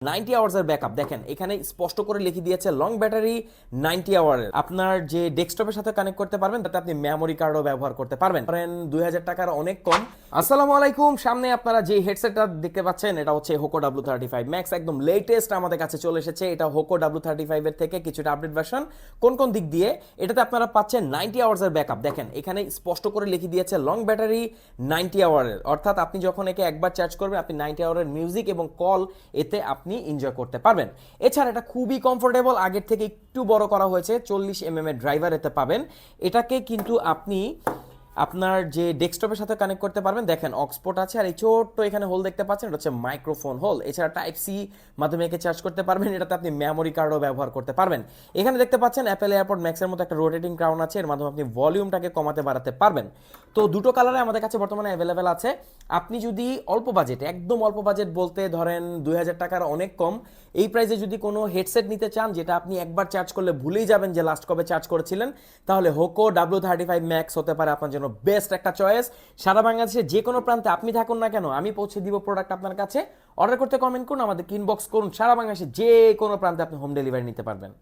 90 আওয়ার্সের backup দেখেন এখানে স্পষ্ট করে লিখে দিয়েছে লং ব্যাটারি 90 আওয়ারের। আপনার যে ডেস্কটপের সাথে কানেক্ট করতে পারবেন তাতে আপনি মেমোরি কার্ডও ব্যবহার করতে পারবেন। ধরেন 2000 টাকার অনেক কম। আসসালামু আলাইকুম, সামনে আপনারা যে হেডসেটটা দেখতে পাচ্ছেন এটা হচ্ছে হোকো W35 ম্যাক্স, একদম লেটেস্ট আমাদের কাছে চলে এসেছে। এটা হোকো W35 এর থেকে কিছুটা আপডেট ভার্সন। কোন কোন দিক দিয়ে? এটাতে আপনারা পাচ্ছেন 90 আওয়ার্সের ব্যাকআপ। দেখেন এখানে স্পষ্ট করে লিখে দিয়েছে লং ব্যাটারি 90 আওয়ারের, অর্থাৎ আপনি যখন একে একবার চার্জ করবেন আপনি 90 আওয়ারের মিউজিক এবং কল এতে আপনি এনজয় করতে পারবেন। এছাড়া এটা খুবই কমফোর্টেবল, আগের থেকে একটু বড় করা হয়েছে, 40 mm এর ড্রাইভার এতে পাবেন। এটাকে কিন্তু আপনি আপনার যে ডেস্কটপের সাথে কানেক্ট করতে পারবেন। দেখেন অক্সপোর্ট আছে, আর এই ছোট্ট এখানে হোল দেখতে পাচ্ছেন, এটা হচ্ছে মাইক্রোফোন হোল। এছাড়া টাইপ সি মাধ্যমে একে চার্জ করতে পারবেন, এটাতে আপনি মেমোরি কার্ডও ব্যবহার করতে পারবেন। এখানে দেখতে পাচ্ছেন অ্যাপেল এয়ারপড ম্যাক্সের মতো একটা রোটেটিং ক্রাউন আছে, এর মাধ্যমে আপনি ভলিউমটাকে কমাতে বাড়াতে পারবেন। তো দুটো কালারে আমাদের কাছে বর্তমানে অ্যাভেলেবেল আছে। আপনি যদি অল্প বাজেট, একদম অল্প বাজেট বলতে ধরেন 2000 টাকার অনেক কম, এই প্রাইসে যদি কোনো হেডসেট নিতে চান যেটা আপনি একবার চার্জ করলে ভুলেই যাবেন যে লাস্ট কবে চার্জ করেছিলেন, তাহলে হোকো W35 ম্যাক্স হতে পারে আপনার জন্য বেস্ট একটা চয়েস। সারা বাংলাদেশে যে কোনো প্রান্তে আপনি থাকুন না কেন, আমি পৌঁছে দিব প্রোডাক্ট আপনার কাছে। অর্ডার করতে কমেন্ট করুন, আমাদের ইনবক্স করুন, সারা বাংলাদেশে যে কোনো প্রান্তে আপনি হোম ডেলিভারি নিতে পারবেন।